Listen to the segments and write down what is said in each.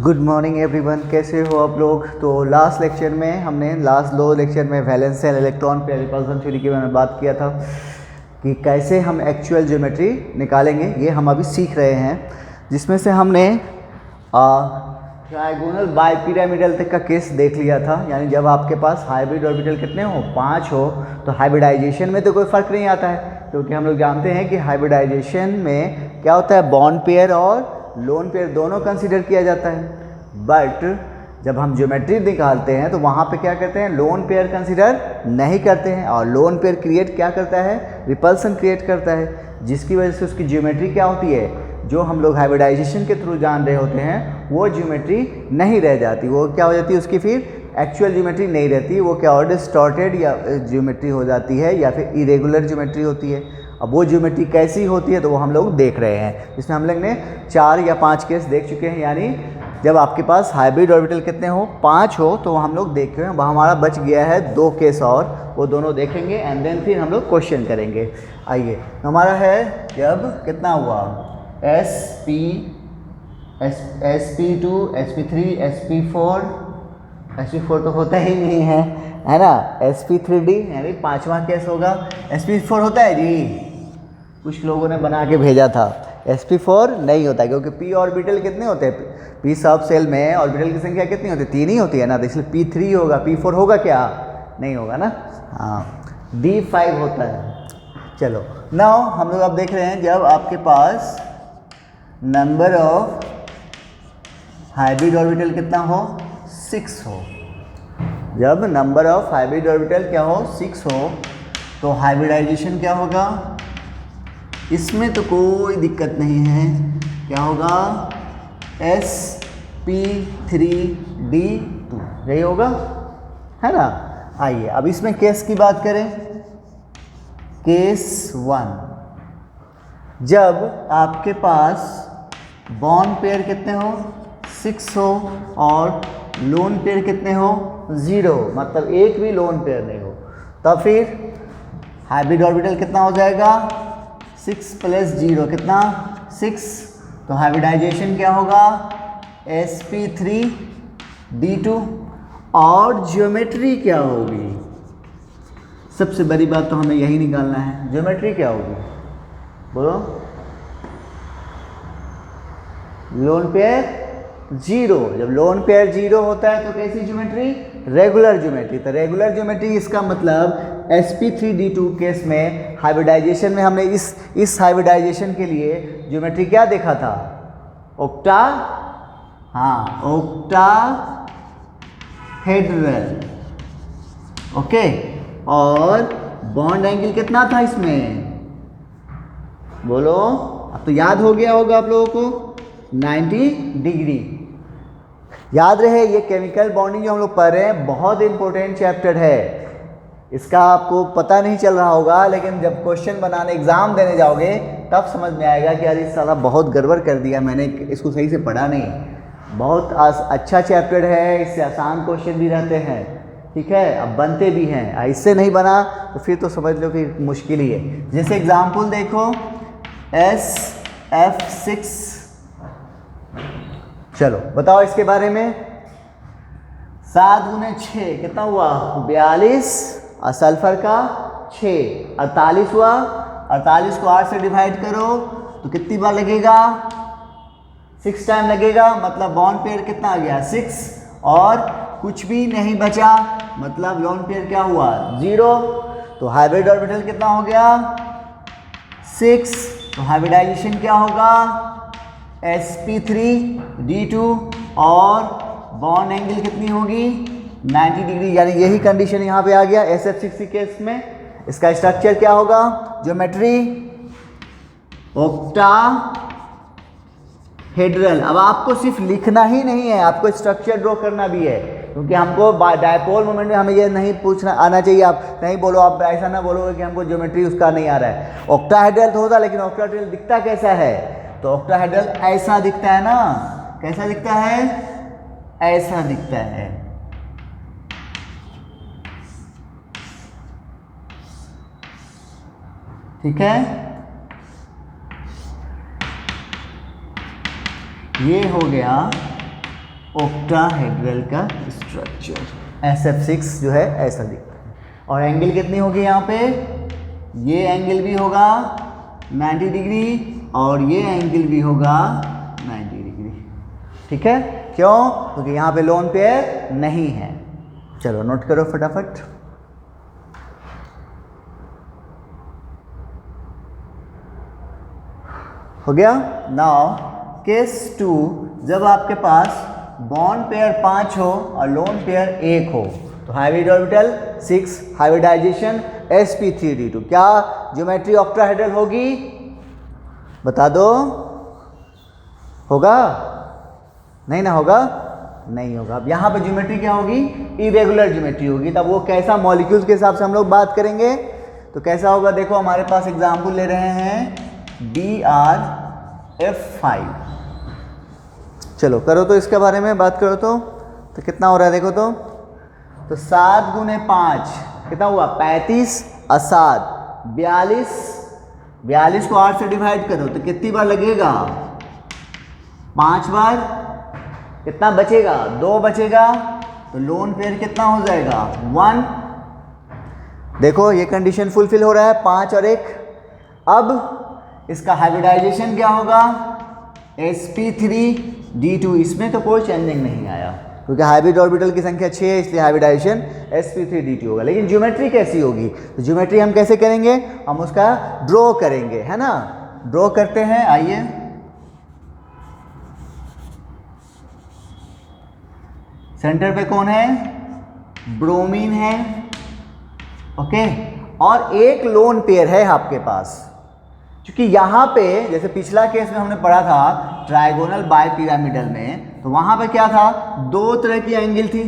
Good morning everyone, कैसे हो आप लोग। तो लास्ट लेक्चर में हमने लास्ट 2 लेक्चर में valence shell electron pair repulsion theory के बारे में बात किया था कि कैसे हम एक्चुअल ज्योमेट्री निकालेंगे। ये हम अभी सीख रहे हैं, जिसमें से हमने ट्राइगोनल बाइपिरामिडल तक का केस देख लिया था। यानी जब आपके पास हाइब्रिड ऑर्बिटल कितने हो, 5 हो, तो हाइब्रिडाइजेशन में तो कोई फ़र्क नहीं आता है, क्योंकि हम लोग जानते हैं कि हाइब्रिडाइजेशन में क्या होता है, बॉन्ड पेयर और लोन पेयर दोनों कंसीडर किया जाता है। बट जब हम ज्योमेट्री निकालते हैं तो वहाँ पे क्या करते हैं, लोन पेयर कंसीडर नहीं करते हैं, और लोन पेयर क्रिएट क्या करता है, रिपल्सन क्रिएट करता है, जिसकी वजह से उसकी ज्योमेट्री क्या होती है, जो हम लोग हाइब्रिडाइजेशन के थ्रू जान रहे होते हैं वो ज्योमेट्री नहीं रह जाती। वो क्या हो जाती है, उसकी फिर एक्चुअल ज्योमेट्री नहीं रहती, वो क्या और डिस्टॉर्टेड या ज्योमेट्री हो जाती है, या फिर इरेगुलर ज्योमेट्री होती है। अब वो ज्योमेट्री कैसी होती है तो वो हम लोग देख रहे हैं, जिसमें हम लोग ने 4 या 5 केस देख चुके हैं। यानी जब आपके पास हाइब्रिड ऑर्बिटल कितने हो, 5 हो, तो हम लोग देखे हैं। वहाँ हमारा बच गया है 2 केस और, वो दोनों देखेंगे एंड देन फिर हम लोग क्वेश्चन करेंगे। आइए, हमारा है जब कितना हुआ, SP2, SP3, SP4 तो होता ही नहीं है ना, SP3D यानी 5वां केस होगा। SP4 होता है जी, कुछ लोगों ने बना के भेजा था। SP4 नहीं होता, क्योंकि p ऑर्बिटल कितने होते हैं, p सब सेल में ऑर्बिटल की संख्या कितनी होती है, 3 ही होती है ना, तो इसलिए P3 होगा, P4 होगा क्या, नहीं होगा ना। हाँ, D5 होता है। चलो नाउ हम लोग अब देख रहे हैं, जब आपके पास नंबर ऑफ हाइब्रिड ऑर्बिटल कितना हो, 6 हो। जब नंबर ऑफ हाइब्रिड ऑर्बिटल क्या हो, 6 हो, तो हाइब्रिडाइजेशन क्या होगा, इसमें तो कोई दिक्कत नहीं है। क्या होगा, SP3D2 यही होगा, है ना। आइए अब इसमें केस की बात करें। केस 1, जब आपके पास बॉन्ड पेयर कितने हो, 6 हो, और लोन पेयर कितने हो, 0, मतलब एक भी लोन पेयर नहीं हो, तब फिर हाइब्रिड ऑर्बिटल कितना हो जाएगा, 6 + 0 कितना, 6। तो हाइब्रिडाइजेशन क्या होगा, SP3D2। और ज्योमेट्री क्या होगी, सबसे बड़ी बात तो हमें यही निकालना है, ज्योमेट्री क्या होगी, बोलो। लोन पेयर 0, जब लोन पेयर 0 होता है तो कैसी ज्योमेट्री, रेगुलर ज्योमेट्री। तो रेगुलर ज्योमेट्री, इसका मतलब SP3D2 केस में हाइब्रिडाइजेशन में हमने इस हाइब्रिडाइजेशन के लिए ज्योमेट्री क्या देखा था, ऑक्टा, हाँ, ऑक्टाहेड्रल, ओके। और बॉन्ड एंगल कितना था इसमें, बोलो। अब तो याद हो गया होगा आप लोगों को, 90 डिग्री। याद रहे, ये केमिकल बॉन्डिंग जो हम लोग पढ़ रहे हैं बहुत इंपॉर्टेंट चैप्टर है। इसका आपको पता नहीं चल रहा होगा, लेकिन जब क्वेश्चन बनाने एग्जाम देने जाओगे तब समझ में आएगा कि यार इस साला बहुत गड़बड़ कर दिया, मैंने इसको सही से पढ़ा नहीं। बहुत अच्छा चैप्टर है, इससे आसान क्वेश्चन भी रहते हैं, ठीक है, अब बनते भी हैं। इससे नहीं बना तो फिर तो समझ लो कि मुश्किल ही है। जैसे एग्जाम्पल देखो, SF6, चलो बताओ इसके बारे में। 7 × 6 कितना हुआ, 42, और सल्फर का 6, 48 हुआ। 48 को 8 से डिवाइड करो तो कितनी बार लगेगा, 6 टाइम लगेगा, मतलब बॉन्ड पेयर कितना आ गया, 6, और कुछ भी नहीं बचा, मतलब लोन पेयर क्या हुआ, 0। तो हाइब्रिड ऑर्बिटल कितना हो गया, 6। तो हाइब्रिडाइजेशन क्या होगा, SP3D2, और बॉन्ड एंगल कितनी होगी, 90 डिग्री। यानी यही कंडीशन यहाँ पे आ गया SF6 केस में। इसका स्ट्रक्चर क्या होगा, ज्योमेट्री ऑक्टाहेड्रल। अब आपको सिर्फ लिखना ही नहीं है, आपको स्ट्रक्चर ड्रॉ करना भी है, क्योंकि हमको डायपोल मोमेंट में हमें ये नहीं पूछना आना चाहिए। आप नहीं बोलो, आप ऐसा ना बोलोगे कि हमको ज्योमेट्री उसका नहीं आ रहा है। ऑक्टाहेड्रल तो होता, लेकिन ऑक्टाहेड्रल दिखता कैसा है, तो ऑक्टाहेड्रल ऐसा दिखता है ना, कैसा दिखता है, ऐसा दिखता है, ठीक है। ये हो गया ऑक्टाहेड्रल का स्ट्रक्चर। SF6 जो है ऐसा दिखता है। और एंगल कितनी होगी यहाँ पे, ये एंगल भी होगा 90 डिग्री और ये एंगल भी होगा 90 डिग्री। ठीक है, क्यों? क्योंकि यहाँ पे लोन पेयर नहीं है। चलो नोट करो फटाफट। हो गया। नाउ केस 2, जब आपके पास बॉन्ड पेयर 5 हो और लोन पेयर 1 हो तो हाइब्रिड ऑर्बिटल 6, हाइब्रिडाइजेशन sp3d2। क्या ज्योमेट्री ऑक्टाहेड्रल होगी? बता दो। होगा? नहीं ना होगा? नहीं होगा। अब यहाँ पे ज्योमेट्री क्या होगी? इरेगुलर ज्योमेट्री होगी। तब वो कैसा, मॉलिक्यूल्स के हिसाब से हम लोग बात करेंगे। तो कैसा होगा देखो, हमारे पास एग्जाम्पल ले रहे हैं BrF5। चलो करो तो इसके बारे में बात करो तो कितना हो रहा है देखो तो 7 गुने 5 कितना हुआ? 35 और 7 42। 42 को 8 से डिवाइड करो तो कितनी बार लगेगा? 5 बार। कितना बचेगा? 2 बचेगा। तो लोन पेयर कितना हो जाएगा? 1। देखो ये कंडीशन फुलफिल हो रहा है, 5 और 1। अब इसका हाइब्रिडाइजेशन क्या होगा? sp3d2। इसमें तो कोई चेंजिंग नहीं आया क्योंकि हाइब्रिड ऑर्बिटल की संख्या 6 है, इसलिए हाइब्रिडाइजेशन sp3d2 होगा। लेकिन ज्योमेट्री कैसी होगी? तो ज्योमेट्री हम कैसे करेंगे? हम उसका ड्रॉ करेंगे, है ना। ड्रॉ करते हैं, आइए। सेंटर पे कौन है? ब्रोमीन है। ओके, और एक लोन पेयर है आपके पास। क्योंकि यहाँ पे जैसे पिछला केस में हमने पढ़ा था ट्राइगोनल बाइपिरामिडल में, तो वहाँ पे क्या था? 2 तरह की एंगल थी,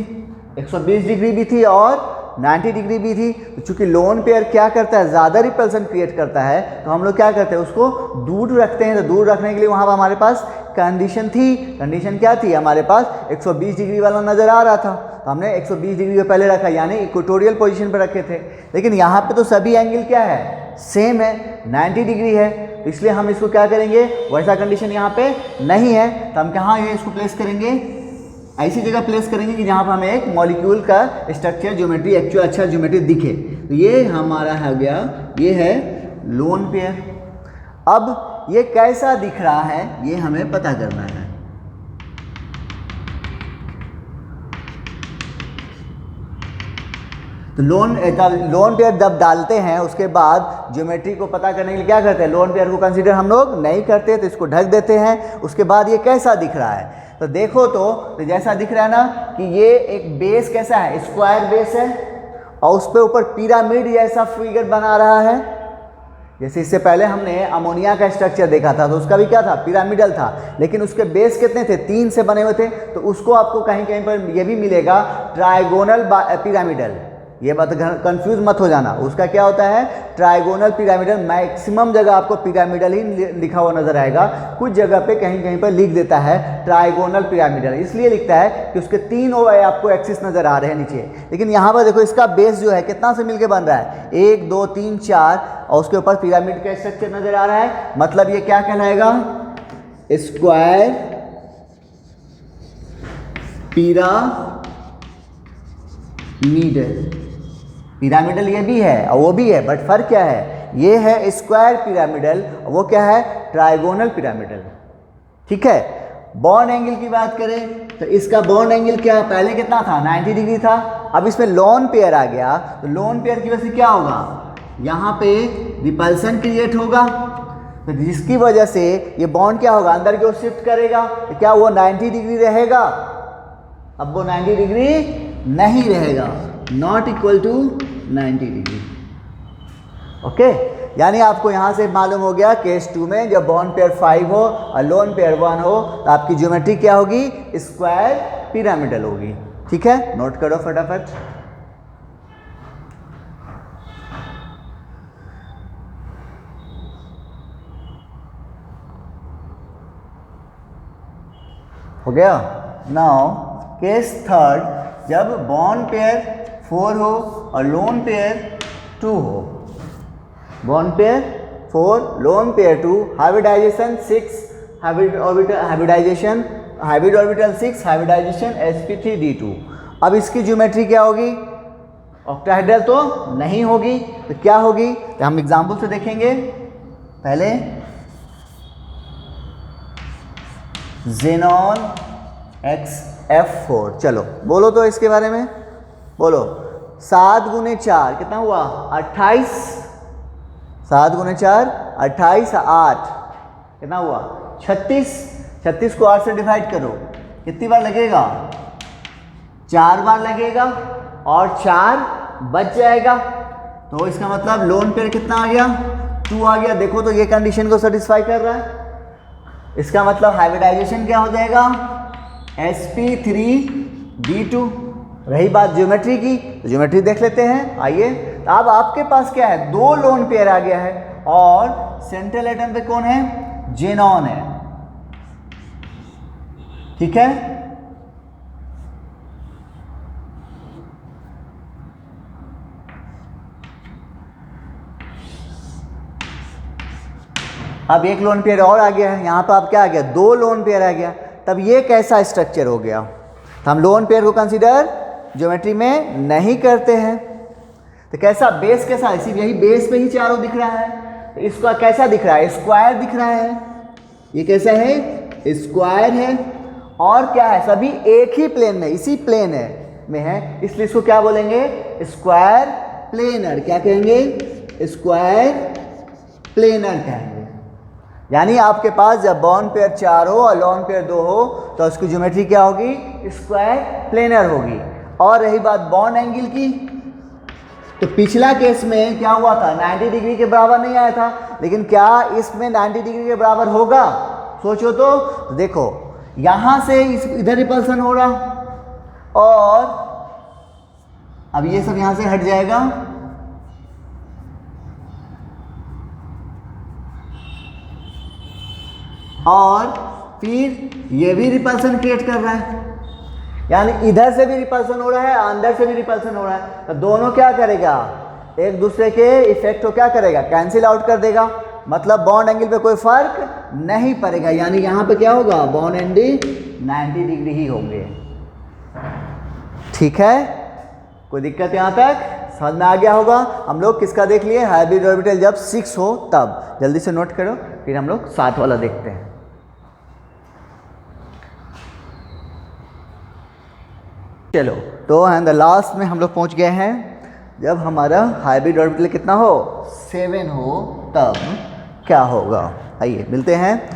120 डिग्री भी थी और 90 डिग्री भी थी। तो चूंकि लोन पेयर क्या करता है? ज़्यादा रिपल्सन क्रिएट करता है, तो हम लोग क्या करते हैं? उसको दूर रखते हैं। तो दूर रखने के लिए वहाँ पर हमारे पास कंडीशन थी। कंडीशन क्या थी? हमारे पास 120 डिग्री वाला नज़र आ रहा था, तो हमने 120 डिग्री पे पहले रखा, यानी इक्वेटोरियल पोजीशन पर रखे थे। लेकिन यहाँ पे तो सभी एंगल क्या है? सेम है, 90 डिग्री है। तो इसलिए हम इसको क्या करेंगे? वैसा कंडीशन यहाँ पे नहीं है, तो हम कहाँ ये इसको प्लेस करेंगे? ऐसी जगह प्लेस करेंगे कि जहाँ पर हमें एक मॉलिक्यूल का स्ट्रक्चर ज्योमेट्री, एक्चुअल अच्छा ज्योमेट्री दिखे। तो ये हमारा हो गया, ये है लोन पेयर। अब ये कैसा दिख रहा है ये हमें पता करना है। तो लोन पेयर जब डालते हैं उसके बाद ज्योमेट्री को पता करने के लिए क्या करते हैं? लोन पेयर को कंसीडर हम लोग नहीं करते, तो इसको ढक देते हैं। उसके बाद ये कैसा दिख रहा है? तो देखो तो जैसा दिख रहा है ना कि ये एक बेस कैसा है? स्क्वायर बेस है और उस पे ऊपर पिरामिड जैसा फिगर बना रहा है। जैसे इससे पहले हमने अमोनिया का स्ट्रक्चर देखा था, तो उसका भी क्या था? पिरामिडल था। लेकिन उसके बेस कितने थे? 3 से बने हुए थे। तो उसको आपको कहीं कहीं पर ये भी मिलेगा ट्राइगोनल पिरामिडल। ये बात कंफ्यूज मत हो जाना। उसका क्या होता है? Trigonal pyramidal. मैक्सिमम जगह आपको पिरामिडल ही लिखा हुआ नजर आएगा, कुछ जगह पे कहीं कहीं पर लिख देता है ट्राइगोनल पिरामिडल। इसलिए लिखता है कि उसके 3 आपको एक्सिस नजर आ रहे हैं नीचे। लेकिन यहाँ पर देखो इसका बेस जो है कितना से मिलके बन रहा है? 1 2 3 4 और उसके ऊपर पिरामिड का स्ट्रक्चर नजर आ रहा है। मतलब ये क्या कहलाएगा? Square pyramidal. पिरामिडल ये भी है और वो भी है, बट फर्क क्या है? ये है स्क्वायर पिरामिडल और वो क्या है? Trigonal pyramidal. ठीक है। बॉन्ड एंगल की बात करें तो इसका बॉन्ड एंगल क्या पहले कितना था? 90 डिग्री था। अब इसमें लोन पेयर आ गया, तो लोन पेयर की वजह से क्या होगा? यहाँ पे रिपल्सन क्रिएट होगा, तो जिसकी वजह से ये बॉन्ड क्या होगा? अंदर की ओर शिफ्ट करेगा। तो क्या वो 90 डिग्री रहेगा? अब वो 90 डिग्री नहीं रहेगा, not equal to 90 degree. Okay, यानी आपको यहाँ से मालूम हो गया केस 2 में जब बॉन्ड पेयर 5 हो और लोन पेयर 1 हो तो आपकी ज्योमेट्री क्या होगी? स्क्वायर पिरामिडल होगी। ठीक है, नोट करो फटाफट। हो गया। नाउ केस 3, जब बॉन्ड पेयर 4 हो और लोन पेयर 2 हो। Bond pair 4, lone pair 2, hybridization 6, hybridization hybrid orbital 6 hybridization sp3d2। अब इसकी ज्योमेट्री क्या होगी? ऑक्टाहेड्रल तो नहीं होगी, तो क्या होगी? तो हम एग्जाम्पल से देखेंगे। पहले जेनॉन XF4, चलो बोलो तो इसके बारे में बोलो। 7 गुने 4 कितना हुआ? 28। 7 गुने 4 28, 8 कितना हुआ? 36। 36 को 8 से डिवाइड करो, कितनी बार लगेगा? 4 बार लगेगा और 4 बच जाएगा। तो इसका मतलब लोन पेयर कितना आ गया? 2 आ गया। देखो तो ये कंडीशन को सेटिस्फाई कर रहा है। इसका मतलब हाइब्रिडाइजेशन क्या हो जाएगा? sp3d2। रही बात ज्योमेट्री की, तो ज्योमेट्री देख लेते हैं, आइए। तो अब आपके पास क्या है? 2 लोन पेयर आ गया है और सेंट्रल एटम पे कौन है? जेनॉन है, ठीक है। अब एक लोन पेयर और आ गया है, यहाँ पर अब क्या आ गया? 2 लोन पेयर आ गया। तब ये कैसा स्ट्रक्चर हो गया? तो हम लोन पेयर को कंसीडर ज्योमेट्री में नहीं करते हैं। तो कैसा? बेस कैसा है? सिर्फ यही बेस पे ही चारों दिख रहा है। तो इसका कैसा दिख रहा है? स्क्वायर दिख रहा है। ये कैसा है? स्क्वायर है। और क्या है? सभी एक ही प्लेन में, इसी प्लेन में है, इसलिए इसको क्या बोलेंगे? Square planar. क्या कहेंगे? स्क्वायर प्लेनर कहेंगे। यानी आपके पास जब बॉन्ड पेयर 4 हो और लोन पेयर 2 हो तो उसकी ज्योमेट्री क्या होगी? स्क्वायर प्लेनर होगी। और रही बात बॉन्ड एंगल की, तो पिछला केस में क्या हुआ था? 90 डिग्री के बराबर नहीं आया था, लेकिन क्या इसमें 90 डिग्री के बराबर होगा? सोचो तो देखो, यहां से इधर रिपल्सन हो रहा और अब ये सब यहां से हट जाएगा और फिर ये भी रिपल्सन क्रिएट कर रहा है, यानी इधर से भी रिपल्सन हो रहा है, अंदर से भी रिपल्सन हो रहा है। तो दोनों क्या करेगा? एक दूसरे के इफेक्ट को क्या करेगा? कैंसिल आउट कर देगा। मतलब बॉन्ड एंगल पे कोई फर्क नहीं पड़ेगा, यानी यहाँ पे क्या होगा? बॉन्ड एंगल 90 डिग्री ही होंगे, ठीक है। कोई दिक्कत यहाँ तक समझ में आ गया होगा? हम लोग किसका देख लिए? हाइब्रिड ऑर्बिटल जब 6 हो तब। जल्दी से नोट करो, फिर हम लोग 7 वाला देखते हैं। चलो, तो एंड द लास्ट में हम लोग पहुंच गए हैं। जब हमारा हाइब्रिड ऑर्बिटल कितना हो? 7 हो तब क्या होगा? आइए मिलते हैं।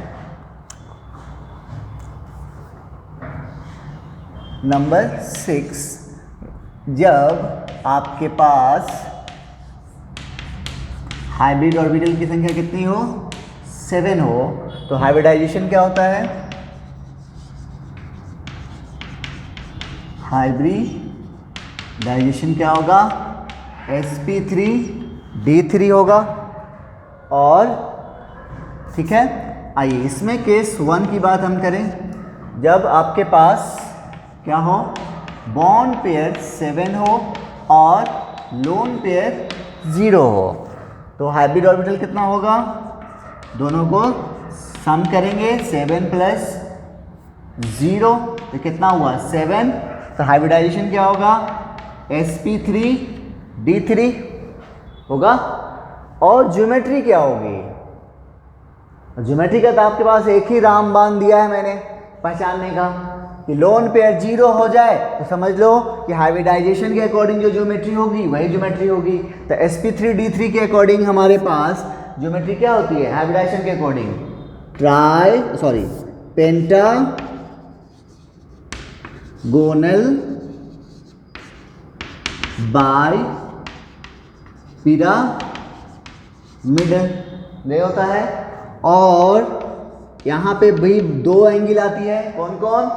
नंबर 6, जब आपके पास हाइब्रिड ऑर्बिटल की संख्या कितनी हो? 7 हो, तो हाइब्रिडाइजेशन क्या होता है? हाइब्रिडाइजेशन क्या होगा? sp3d3 होगा। और ठीक है, आइए इसमें केस 1 की बात हम करें। जब आपके पास क्या हो? बॉन्ड पेयर 7 हो और लोन पेयर 0 हो, तो हाइब्रिड ऑर्बिटल कितना होगा? दोनों को सम करेंगे, 7 प्लस 0 तो कितना हुआ? 7। तो हाइब्रिडाइजेशन क्या होगा? sp3d3 होगा। और ज्योमेट्री क्या होगी? ज्योमेट्री का तो आपके पास एक ही रामबाण दिया है मैंने पहचानने का, कि लोन पेयर 0 हो जाए तो समझ लो कि हाइब्रिडाइजेशन के अकॉर्डिंग जो ज्योमेट्री होगी वही ज्योमेट्री होगी। तो sp3d3 के अकॉर्डिंग हमारे पास ज्योमेट्री क्या होती है? हाइब्रिडाइजेशन के अकॉर्डिंग पेंटागोनल बाय पिरामिड ये होता है। और यहाँ पे भी 2 एंगल आती है, कौन कौन?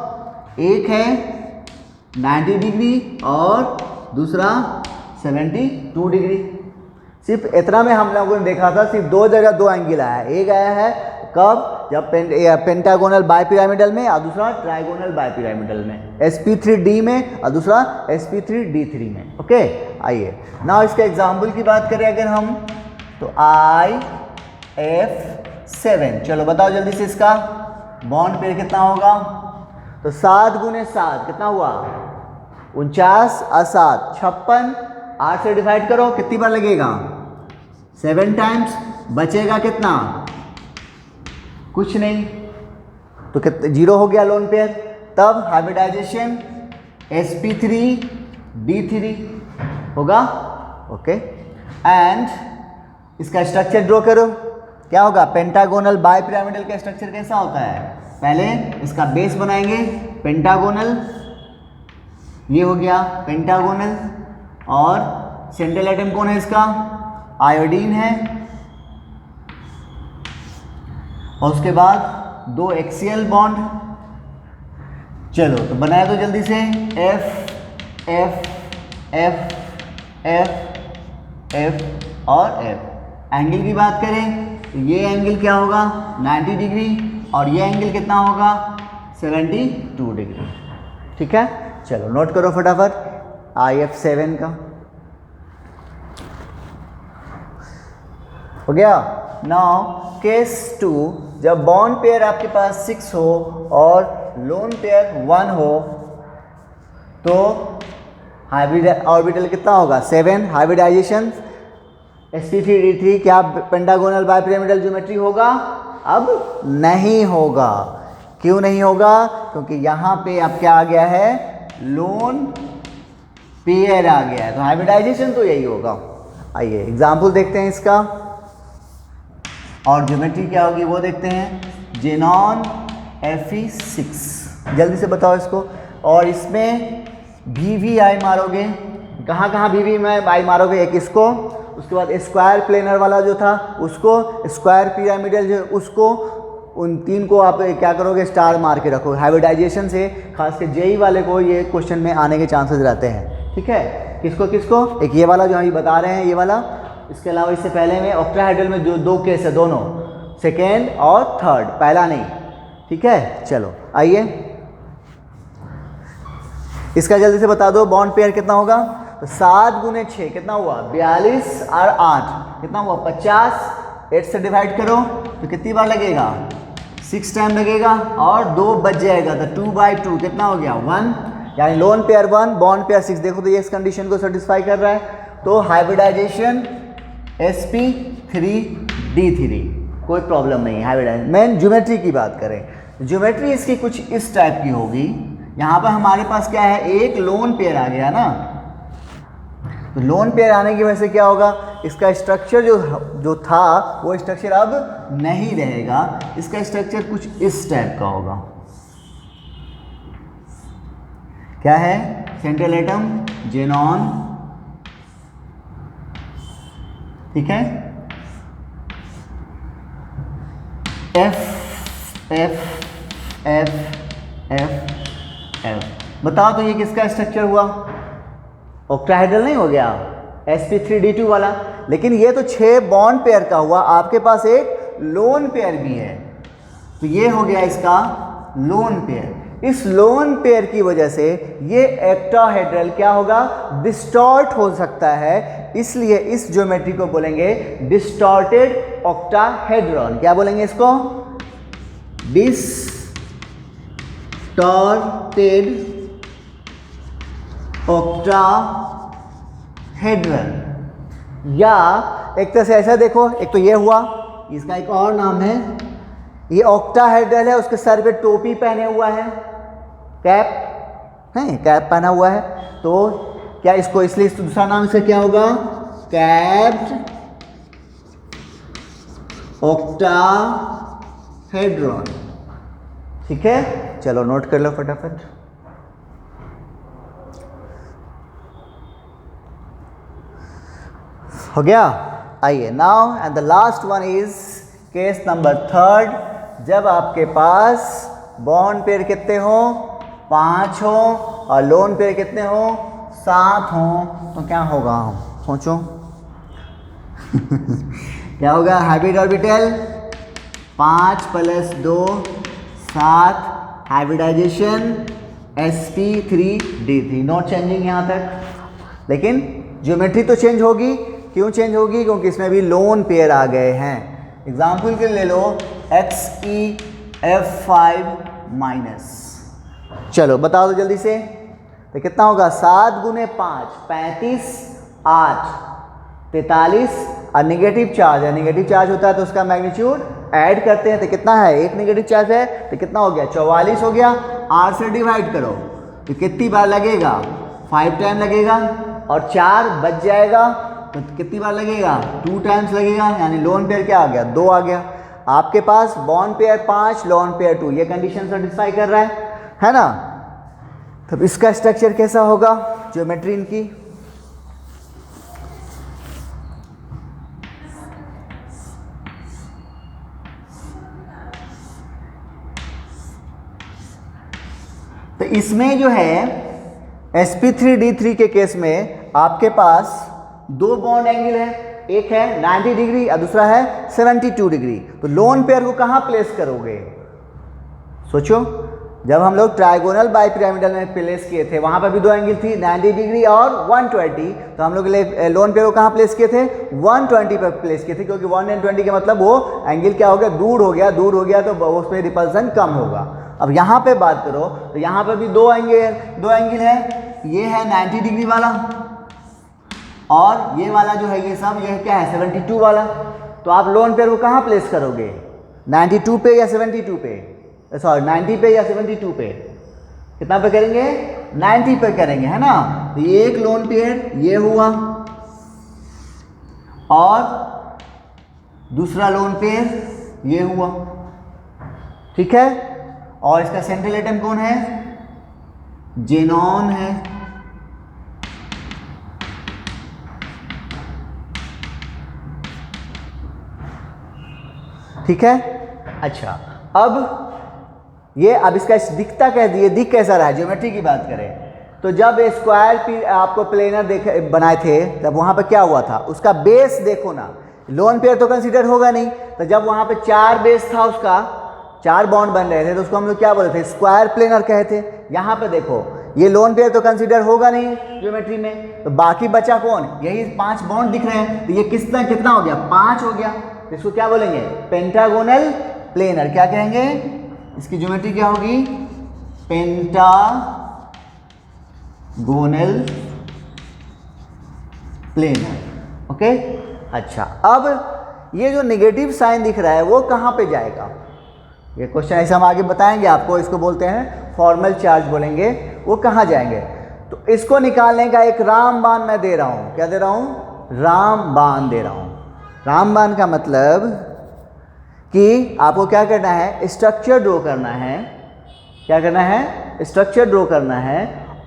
एक है 90 डिग्री और दूसरा 72 डिग्री। सिर्फ इतना में हम लोगों ने देखा था, सिर्फ 2 जगह 2 एंगल आया है। एक आया है कब? जब पेंटागोनल बायपिरामिडल में और दूसरा ट्राइगोनल बायपिरामिडल में, sp3d में और दूसरा sp3d3 में। ओके, आइए ना इसके एग्जाम्पल की बात करें अगर हम, तो IF7। चलो बताओ जल्दी से, इसका बॉन्ड पेयर कितना होगा? तो 7 गुने 7 कितना हुआ 49 और 7 56, 8 से डिवाइड करो कितनी बार लगेगा 7 टाइम्स, बचेगा कितना कुछ नहीं, तो कितना 0 हो गया लोन पेयर। तब हाइब्रिडाइजेशन sp3d3 होगा। ओके, एंड इसका स्ट्रक्चर ड्रॉ करो, क्या होगा पेंटागोनल बाइपिरामिडल का स्ट्रक्चर कैसा होता है, पहले इसका बेस बनाएंगे पेंटागोनल, ये हो गया पेंटागोनल, और सेंट्रल एटम कौन है इसका आयोडीन है, और उसके बाद 2 एक्सियल बॉन्ड। चलो तो बनाया तो जल्दी से F F F F F और F। एंगल की बात करें तो ये एंगल क्या होगा 90 डिग्री, और ये एंगल कितना होगा 72 डिग्री। ठीक है, चलो नोट करो फटाफट IF7 का हो गया। नाउ केस 2, जब बॉन्ड पेयर आपके पास 6 हो और लोन पेयर 1 हो तो हाइब्रिड ऑर्बिटल कितना होगा 7। हाइब्रिडाइजेशन sp3d3 क्या पेंटागोनल बाइपिरामिडल ज्योमेट्री होगा, अब नहीं होगा। क्यों नहीं होगा, क्योंकि यहाँ पे अब क्या आ गया है लोन पेयर आ गया है, तो हाइब्रिडाइजेशन तो यही होगा। आइए एग्जाम्पल देखते हैं इसका, और ज्योमेट्री क्या होगी वो देखते हैं। जेनॉन Fe6, जल्दी से बताओ इसको। और इसमें VVI मारोगे, कहाँ कहाँ VVI मारोगे, एक इसको, उसके बाद स्क्वायर प्लेनर वाला जो था उसको, स्क्वायर पिरामिडल जो उसको, उन 3 को आप क्या करोगे स्टार मार के रखोगे। हाइब्रिडाइजेशन से खास के जेई वाले को ये क्वेश्चन में आने के चांसेस रहते हैं। ठीक है, किसको किसको, एक ये वाला जो हम बता रहे हैं ये वाला, इसके अलावा इससे पहले में ऑक्टाहेड्रल में जो 2 केस है दोनों, सेकेंड और थर्ड, पहला नहीं। ठीक है, चलो आइए इसका जल्दी से बता दो। बॉन्ड पेयर कितना होगा, तो 7 गुने 6 कितना हुआ 42 और 8 कितना हुआ 50, 8 से डिवाइड करो तो कितनी बार लगेगा 6 टाइम लगेगा, और 2 बच जाएगा तो 2/2 कितना हो गया 1, यानी लोन पेयर 1 बॉन्ड पेयर 6। देखो तो ये इस कंडीशन को सेटिस्फाई कर रहा है, तो हाइब्रिडाइजेशन sp3d3 कोई प्रॉब्लम नहीं है। हाइब्रिडाइजेशन मेन ज्योमेट्री की बात करें, ज्योमेट्री इसकी कुछ इस टाइप की होगी। यहाँ पर हमारे पास क्या है, एक लोन पेयर आ गया ना, तो लोन पेयर आने की वजह से क्या होगा, इसका स्ट्रक्चर जो था वो स्ट्रक्चर अब नहीं रहेगा, इसका स्ट्रक्चर कुछ इस टाइप का होगा। क्या है, सेंट्रल एटम जेनॉन, ठीक है, F F F F F। बताओ तो ये किसका स्ट्रक्चर हुआ, ऑक्टाहेड्रल नहीं हो गया sp3d2 वाला, लेकिन ये तो 6 बॉन्ड पेयर का हुआ, आपके पास एक लोन पेयर भी है, तो ये हो गया इसका लोन पेयर। इस लोन पेयर की वजह से ये ऑक्टाहेड्रल क्या होगा, डिस्टॉर्ट हो सकता है, इसलिए इस ज्योमेट्री को बोलेंगे डिस्टॉर्टेड ऑक्टाहेड्रॉन। क्या बोलेंगे इसको, डिस्टॉर्टेड ऑक्टाहेड्रल। या एक तरह से ऐसा देखो, एक तो ये हुआ, इसका एक और नाम है, ये ऑक्टाहेड्रल है, उसके सर पे टोपी पहने हुआ है, कैप है, कैप पहना हुआ है, तो क्या इसको, इसलिए दूसरा नाम इसका क्या होगा, कैप्ड ऑक्टाहेड्रॉन। ठीक है, चलो नोट कर लो फटाफट। हो गया। आइए now and the last one is case number 3, जब आपके पास बॉन्ड पेयर कितने हो 5 हो और लोन पेयर कितने हो 7 हो, तो क्या होगा, सोचो क्या होगा, hybrid orbital 5 + 2 7, hybridization sp3d3, not changing यहाँ तक, लेकिन ज्योमेट्री तो चेंज होगी। क्यों चेंज होगी, क्योंकि इसमें भी लोन पेयर आ गए हैं। एग्जाम्पल के ले लो XeF5-, चलो बताओ तो जल्दी से, तो कितना होगा 7 गुने 5 35, 8 43, और निगेटिव चार्ज है, निगेटिव चार्ज होता है तो उसका मैग्नीट्यूड ऐड करते हैं, तो कितना है, एक निगेटिव चार्ज है तो कितना हो गया 44 हो गया। 8 से डिवाइड करो तो कितनी बार लगेगा 5 टाइम लगेगा, और 4 बच जाएगा तो कितनी बार लगेगा 2 टाइम्स लगेगा, यानी लोन पेयर क्या आ गया 2 आ गया। आपके पास बॉन्ड पेयर 5 लोन पेयर 2, ये कंडीशन सेटिस्फाई कर रहा है ना। तो इसका स्ट्रक्चर कैसा होगा, ज्योमेट्री इनकी, तो इसमें जो है sp3d3 के केस में आपके पास 2 बॉन्ड एंगल है, एक है 90 डिग्री और दूसरा है 72 डिग्री। तो लोन पेयर को कहाँ प्लेस करोगे, सोचो। जब हम लोग ट्राइगोनल बाइपिरामिडल में प्लेस किए थे वहां पर भी 2 एंगल थी 90 डिग्री और 120, तो हम लोग लोन पेयर को कहाँ प्लेस किए थे 120 पर प्लेस किए थे, क्योंकि 120 का मतलब वो एंगल क्या हो गया, दूर हो गया तो उस पर रिपल्सन कम होगा। अब यहाँ पे बात करो तो यहाँ पर भी 2 एंगल है, ये है 90 डिग्री वाला और ये वाला जो है ये सब ये क्या है 72 वाला। तो आप लोन पेयर को कहाँ प्लेस करोगे, 92 पे या 72 पे, सॉरी 90 पे या 72 पे, कितना पे करेंगे 90 पे करेंगे, है ना। तो ये एक लोन पेयर ये हुआ और दूसरा लोन पेयर ये हुआ, ठीक है। और इसका सेंट्रल एटम कौन है, जेनॉन है, ठीक है। अच्छा अब इसका दिखता दिख कैसा रहा है, ज्योमेट्री की बात करें तो जब स्क्वायर आपको प्लेनर बनाए थे तब वहां पर क्या हुआ था, उसका बेस देखो ना, लोन पेयर तो कंसीडर होगा नहीं, तो जब वहां पे 4 बेस था, उसका 4 बॉन्ड बन रहे थे तो उसको हम लोग क्या बोलते थे, स्क्वायर प्लेनर कहे थे। यहाँ पे देखो ये लोन पेयर तो कंसीडर होगा नहीं ज्योमेट्री में, तो बाकी बचा कौन, यही 5 बॉन्ड दिख रहे हैं, तो ये कितना हो गया 5 हो गया, तो इसको क्या बोलेंगे पेंटागोनल प्लेनर। क्या कहेंगे, इसकी ज्योमेट्री क्या होगी, पेंटागोनल प्लेनर, ओके। अच्छा अब ये जो नेगेटिव साइन दिख रहा है वो कहाँ पे जाएगा, ये क्वेश्चन ऐसे हम आगे बताएंगे आपको, इसको बोलते हैं फॉर्मल चार्ज बोलेंगे, वो कहाँ जाएंगे। तो इसको निकालने का एक रामबाण मैं दे रहा हूँ, क्या दे रहा हूँ, रामबाण दे रहा हूँ। रामबाण का मतलब कि आपको क्या करना है, स्ट्रक्चर ड्रॉ करना है, क्या करना है, स्ट्रक्चर ड्रॉ करना है,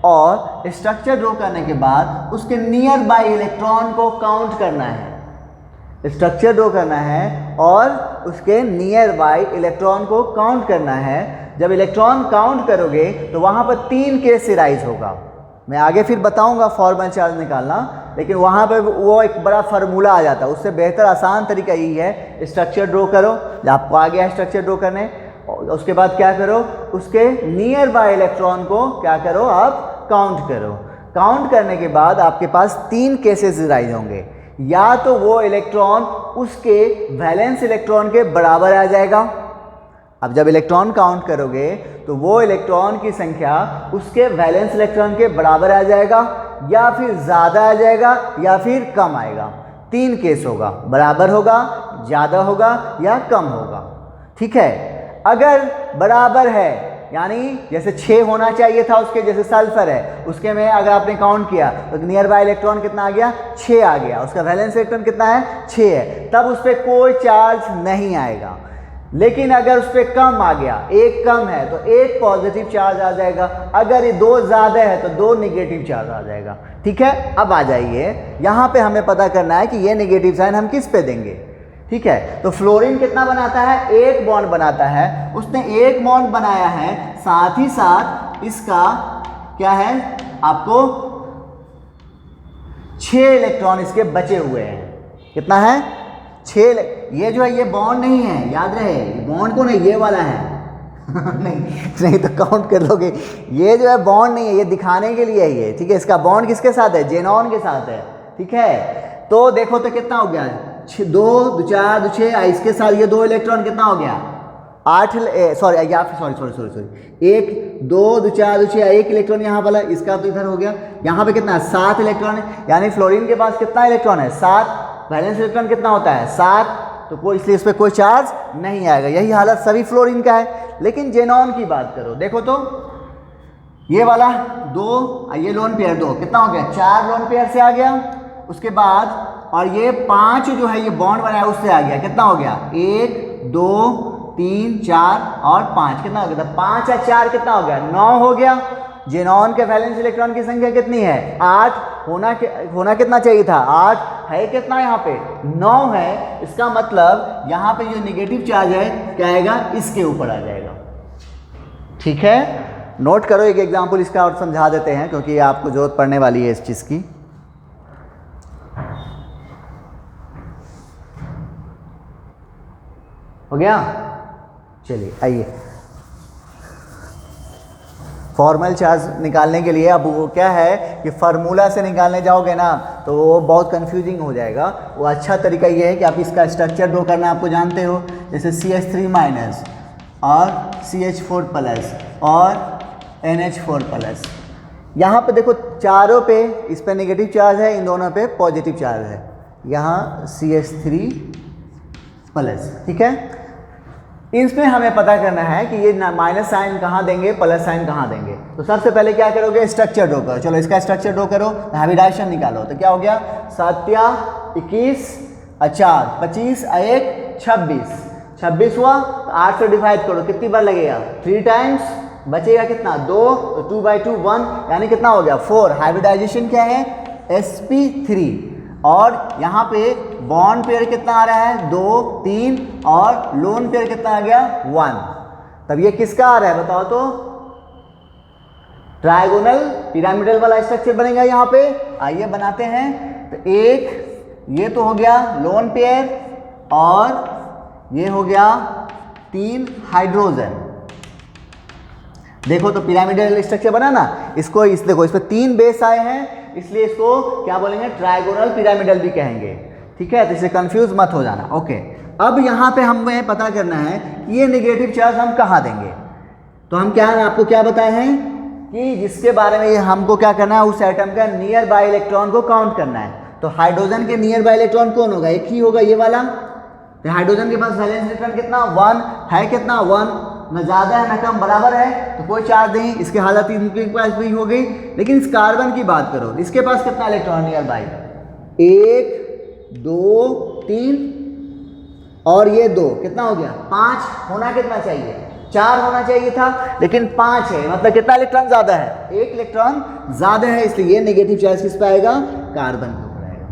और स्ट्रक्चर ड्रॉ करने के बाद उसके नियर बाय इलेक्ट्रॉन को काउंट करना है, स्ट्रक्चर ड्रॉ करना है और उसके नियर बाय इलेक्ट्रॉन को काउंट करना है। जब इलेक्ट्रॉन काउंट करोगे तो वहाँ पर 3 केस राइज होगा, मैं आगे फिर बताऊंगा फॉर्मल चार्ज निकालना, लेकिन वहाँ पर वो एक बड़ा फार्मूला आ जाता है, उससे बेहतर आसान तरीका यही है, स्ट्रक्चर ड्रॉ करो, आपको आ गया स्ट्रक्चर ड्रॉ करने, उसके बाद क्या करो, उसके नियर बाय इलेक्ट्रॉन को क्या करो, आप काउंट करो। काउंट करने के बाद आपके पास 3 केसेस राइज होंगे, या तो वो इलेक्ट्रॉन उसके वैलेंस इलेक्ट्रॉन के बराबर आ जाएगा, अब जब इलेक्ट्रॉन काउंट करोगे तो वो इलेक्ट्रॉन की संख्या उसके वैलेंस इलेक्ट्रॉन के बराबर आ जाएगा, या फिर ज़्यादा आ जाएगा, या फिर कम आएगा। 3 केस होगा, बराबर होगा, ज़्यादा होगा या कम होगा, ठीक है। अगर बराबर है यानी जैसे 6 होना चाहिए था उसके, जैसे सल्फर है उसके में अगर आपने काउंट किया तो नियर बाय इलेक्ट्रॉन कितना आ गया, 6 आ गया, उसका वैलेंस इलेक्ट्रॉन कितना है 6 है, तब उस पर कोई चार्ज नहीं आएगा। लेकिन अगर उस पर कम आ गया, 1 कम है तो 1 पॉजिटिव चार्ज आ जाएगा, अगर ये 2 ज़्यादा है तो 2 निगेटिव चार्ज आ जाएगा, ठीक है। अब आ जाइए यहाँ पे हमें पता करना है कि ये निगेटिव साइन हम किस पे देंगे, ठीक है। तो फ्लोरीन कितना बनाता है, 1 बॉन्ड बनाता है, उसने 1 बॉन्ड बनाया है, साथ ही साथ इसका क्या है, आपको 6 इलेक्ट्रॉन इसके बचे हुए हैं, कितना है 6। ये जो है ये बॉन्ड नहीं है, याद रहे, बॉन्ड कौन है, ये वाला है नहीं तो काउंट कर लोगे, ये जो है बॉन्ड नहीं है, ये दिखाने के लिए है ये, ठीक है। इसका बॉन्ड किसके साथ है, जेनॉन के साथ है, ठीक है। तो देखो तो कितना हो गया, 2 2 4 2 6, इसके साथ ये 2 इलेक्ट्रॉन कितना हो गया सॉरी एक 2 2 4 2 6 1 इलेक्ट्रॉन यहाँ वाला, इसका तो इधर हो गया। यहाँ पे कितना है 7 इलेक्ट्रॉन है, यानी फ्लोरीन के पास कितना इलेक्ट्रॉन है 7, वैलेंस इलेक्ट्रॉन कितना होता है 7, तो कोई इसलिए इस पर कोई चार्ज नहीं आएगा। यही हालत सभी फ्लोरीन का है। लेकिन जेनॉन की बात करो, देखो तो ये वाला 2, ये लोन पेयर 2 कितना हो गया 4 लोन पेयर से आ गया, उसके बाद और ये 5 जो है ये बॉन्ड बनाया उससे आ गया, कितना हो गया 1 2 3 4 और 5, कितना हो गया 5 या 4 कितना हो गया 9 हो गया। जेनॉन के वैलेंस इलेक्ट्रॉन की संख्या कितनी है 8, होना कितना चाहिए था 8, है कितना यहाँ पे 9 है। इसका मतलब यहाँ पे जो नेगेटिव चार्ज है क्या आएगा इसके ऊपर आ जाएगा। ठीक है, नोट करो, एक एग्जाम्पल इसका और समझा देते हैं क्योंकि आपको जरूरत पड़ने वाली है इस चीज़ की। हो गया, चलिए आइए। फॉर्मल चार्ज निकालने के लिए अब वो क्या है कि फार्मूला से निकालने जाओगे ना तो वो बहुत कंफ्यूजिंग हो जाएगा। वो अच्छा तरीका ये है कि आप इसका स्ट्रक्चर ड्रॉ करना आपको जानते हो, जैसे CH3- और CH4+ और NH4+। यहाँ पे देखो चारों पे इस पे नेगेटिव चार्ज है, इन दोनों पे पॉजिटिव चार्ज है। यहाँ CH3+, ठीक है। इसमें हमें पता करना है कि ये माइनस साइन कहाँ देंगे, प्लस साइन कहाँ देंगे। तो सबसे पहले क्या करोगे स्ट्रक्चर ड्रॉ करो। चलो इसका स्ट्रक्चर ड्रॉ करो, हाइब्रिडाइजेशन निकालो। तो क्या हो गया 7 21 4 25 1 26, 26 हुआ। तो 8 से डिवाइड करो, कितनी बार लगेगा 3 टाइम्स, बचेगा कितना 2, तो 2/2 1, यानी कितना हो गया 4। हाइब्रिडाइजेशन क्या है sp3, और यहाँ पे बॉन्ड पेयर कितना आ रहा है 2 3, और लोन पेयर कितना आ गया 1। तब ये किसका आ रहा है बताओ तो, ट्राइगोनल पिरामिडल वाला स्ट्रक्चर बनेगा यहाँ पे। आइए बनाते हैं। तो एक ये तो हो गया लोन पेयर, और ये हो गया 3 हाइड्रोजन। देखो तो पिरामिडल स्ट्रक्चर बना ना, इसको देखो इस पे 3 बेस आए हैं, इसलिए इसको क्या बोलेंगे ट्राइगोनल पिरामिडल भी कहेंगे। ठीक है, तो इससे कंफ्यूज मत हो जाना। ओके, अब यहाँ पे हमें पता करना है कि ये नेगेटिव चार्ज हम कहाँ देंगे। तो हम क्या आपको क्या बताए हैं कि जिसके बारे में ये हमको क्या करना है, उस एटम का नियर बाय इलेक्ट्रॉन को काउंट करना है। तो हाइड्रोजन के नियर बाय इलेक्ट्रॉन कौन होगा, एक ही होगा, ये वाला। तो हाइड्रोजन के पास वैलेंस इलेक्ट्रॉन कितना 1 है, कितना 1, न ज़्यादा है न कम, बराबर है, तो कोई चार्ज नहीं। इसकी हालत इनके पास भी हो गई। लेकिन इस कार्बन की बात करो, इसके पास कितना इलेक्ट्रॉन नियर बाय 1 2 3, और ये 2 कितना हो गया 5। होना कितना चाहिए 4 होना चाहिए था, लेकिन 5 है, मतलब कितना इलेक्ट्रॉन ज़्यादा है, 1 इलेक्ट्रॉन ज़्यादा है। इसलिए ये नेगेटिव चार्ज किस पे आएगा, कार्बन के ऊपर आएगा।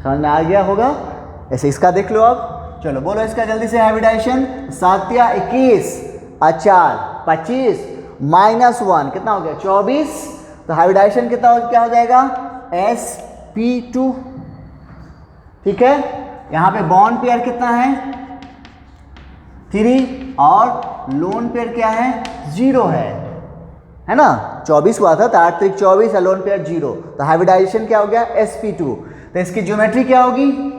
समझ में आ गया होगा। ऐसे इसका देख लो अब। चलो बोलो इसका जल्दी से हाइब्रिडाइजेशन। 7 21 4 25 -1 कितना हो गया 24। तो हाइब्रिडाइजेशन कितना क्या हो जाएगा sp2। ठीक है, यहाँ पे बॉन्ड पेयर कितना है 3, और लोन पेयर क्या है 0 है ना। 24 हुआ था तो 8 3 24 है, लोन पेयर 0। तो हाइब्रिडाइजेशन क्या हो गया sp2। तो इसकी ज्योमेट्री क्या होगी,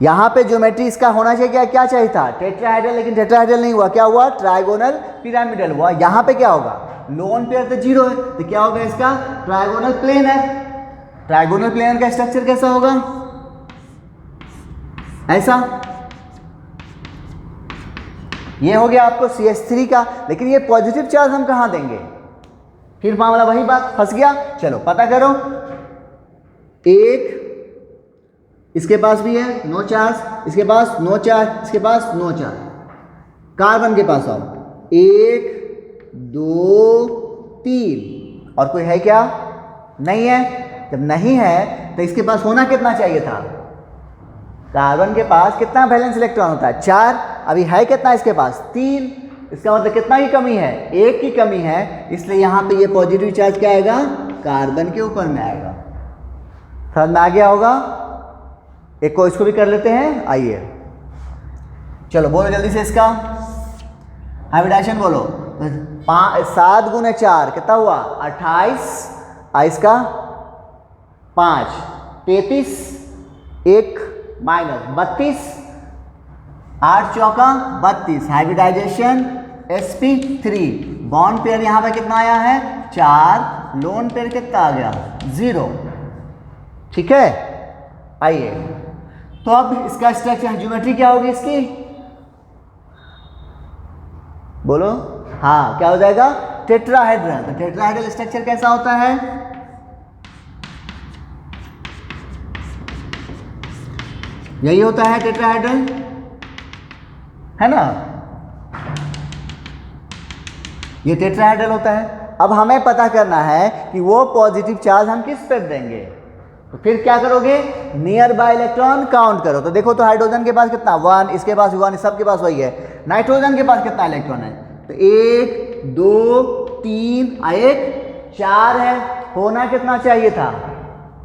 यहाँ पे ज्योमेट्री इसका होना चाहिए क्या चाहिए था टेट्राहेड्रल, लेकिन टेट्राहेड्रल नहीं हुआ, क्या हुआ ट्राइगोनल पिरामिडल हुआ। यहाँ पे क्या होगा लोन पेयर तो 0 है, तो क्या होगा इसका ट्राइगोनल प्लेनर। ट्राइगोनल प्लेनर का स्ट्रक्चर कैसा होगा, ऐसा। ये हो गया आपको CH3 का। लेकिन ये पॉजिटिव चार्ज हम कहाँ देंगे, फिर मामला वही बात, फंस गया। चलो पता करो, एक इसके पास भी है नो चार्ज, इसके पास नो चार्ज, इसके पास नो चार्ज। कार्बन के पास आओ, 1 2 3, और कोई है क्या, नहीं है। जब नहीं है तो इसके पास होना कितना चाहिए था, कार्बन के पास कितना वैलेंस इलेक्ट्रॉन होता है 4, अभी है कितना इसके पास 3। इसका मतलब कितना की कमी है, 1 की कमी है। इसलिए यहाँ पे ये पॉजिटिव चार्ज क्या आएगा, कार्बन के ऊपर में आएगा। समझ में आ गया होगा। एक को इसको भी कर लेते हैं, आइए चलो बोलो जल्दी से इसका हाइब्रिडाइजेशन बोलो। 7 × 4 कितना हुआ 28, इसका 5 33, 1 -32, 8 चौका 32, हाइब्रिडाइजेशन sp3, बॉन्ड पेयर यहाँ पे कितना आया है 4, लोन पेयर कितना आ गया 0। ठीक है, आइए तो अब इसका स्ट्रक्चर ज्योमेट्री क्या होगी इसकी, बोलो। हाँ, क्या हो जाएगा टेट्राहेड्रल। तो टेट्राहेड्रल स्ट्रक्चर कैसा होता है, यही होता है टेट्राहेड्रल, है ना, ये टेट्राहेड्रल होता है। अब हमें पता करना है कि वो पॉजिटिव चार्ज हम किस पर देंगे, तो फिर क्या करोगे, नियर बाय इलेक्ट्रॉन काउंट करो। तो देखो तो हाइड्रोजन के पास कितना 1, इसके पास 1, सबके पास वही है। नाइट्रोजन के पास कितना इलेक्ट्रॉन है, तो 1 2 3 1 4 है, होना कितना चाहिए था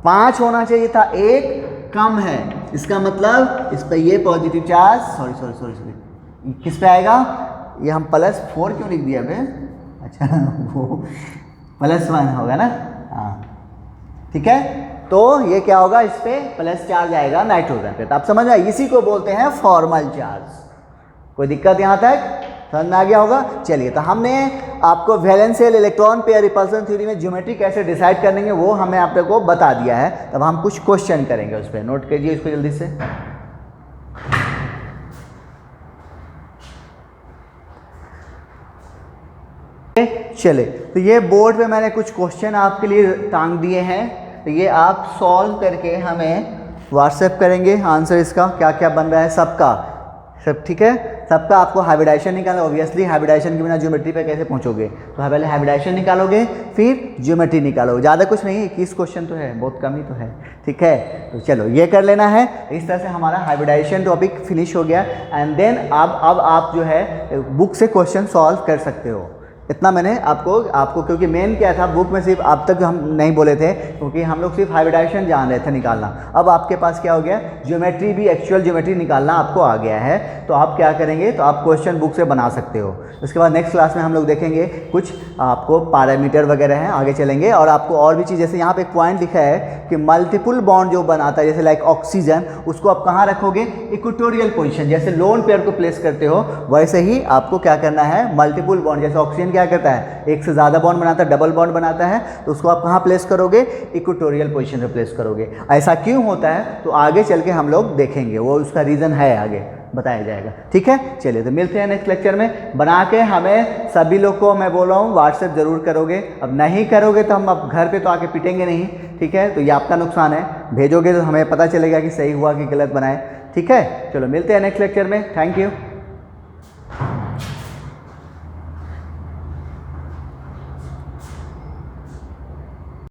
5 होना चाहिए था, 1 कम है। इसका मतलब इस पर ये पॉजिटिव चार्ज सॉरी किस पे आएगा, ये हम +4 क्यों लिख दिया बे, अच्छा वो +1 होगा ना, हाँ ठीक है। तो ये क्या होगा, इस पे प्लस चार्ज आएगा नाइट्रोजन पे। तो आप समझ आए, इसी को बोलते हैं फॉर्मल चार्ज। कोई दिक्कत यहाँ तक समझ में आ गया होगा। चलिए, तो हमने आपको वैलेंशियल इलेक्ट्रॉन पेयर रिपल्सन थ्योरी में ज्योमेट्री कैसे डिसाइड करेंगे वो हमें आप लोगों को बता दिया है। तब हम कुछ क्वेश्चन करेंगे उस पर, नोट कीजिए इसको जल्दी से। चले, तो ये बोर्ड पे मैंने कुछ क्वेश्चन आपके लिए टांग दिए हैं, तो ये आप सॉल्व करके हमें व्हाट्सएप करेंगे। आंसर इसका क्या क्या बन रहा है सबका, सब ठीक है। सबका आपको हाइब्रिडाइजेशन निकालना, ऑब्वियसली हाइब्रिडाइजेशन के बिना ज्योमेट्री पे कैसे पहुंचोगे, तो पहले हाइब्रिडाइजेशन निकालोगे फिर ज्योमेट्री निकालोगे। ज़्यादा कुछ नहीं, 21 क्वेश्चन तो है, बहुत कम ही तो है, ठीक है। तो चलो ये कर लेना है। इस तरह से हमारा हाइब्रिडाइजेशन टॉपिक फिनिश हो गया। एंड देन अब आप जो है बुक से क्वेश्चन सॉल्व कर सकते हो। इतना मैंने आपको क्योंकि मेन क्या था, बुक में सिर्फ अब तक हम नहीं बोले थे, क्योंकि हम लोग सिर्फ हाइब्रिडाइजेशन जान रहे थे निकालना। अब आपके पास क्या हो गया, ज्योमेट्री भी, एक्चुअल ज्योमेट्री निकालना आपको आ गया है। तो आप क्या करेंगे, तो आप क्वेश्चन बुक से बना सकते हो। उसके बाद नेक्स्ट क्लास में हम लोग देखेंगे कुछ आपको पैरामीटर वगैरह हैं, आगे चलेंगे। और आपको और भी चीज़, जैसे यहाँ पे एक पॉइंट लिखा है कि मल्टीपल बॉन्ड जो बनाता है, जैसे लाइक ऑक्सीजन, उसको आप कहाँ रखोगे, इक्वेटोरियल पोजीशन। जैसे लोन पेयर को प्लेस करते हो वैसे ही आपको क्या करना है, मल्टीपल बॉन्ड, जैसे ऑक्सीजन क्या करता है, एक से ज़्यादा बॉन्ड बनाता है, डबल बॉन्ड बनाता है, तो उसको आप कहाँ प्लेस करोगे, इक्वेटोरियल पोजीशन पे प्लेस करोगे। ऐसा क्यों होता है तो आगे चल के हम लोग देखेंगे, वो उसका रीज़न है, आगे बताया जाएगा, ठीक है। चलिए, तो मिलते हैं नेक्स्ट लेक्चर में। बना के हमें सभी लोग को मैं बोल रहा हूँ व्हाट्सएप जरूर करोगे। अब नहीं करोगे तो हम अब घर पे तो आके पिटेंगे नहीं, ठीक है। तो ये आपका नुकसान है, भेजोगे तो हमें पता चलेगा कि सही हुआ कि गलत बनाए, ठीक है। चलो मिलते हैं नेक्स्ट लेक्चर में, थैंक यू।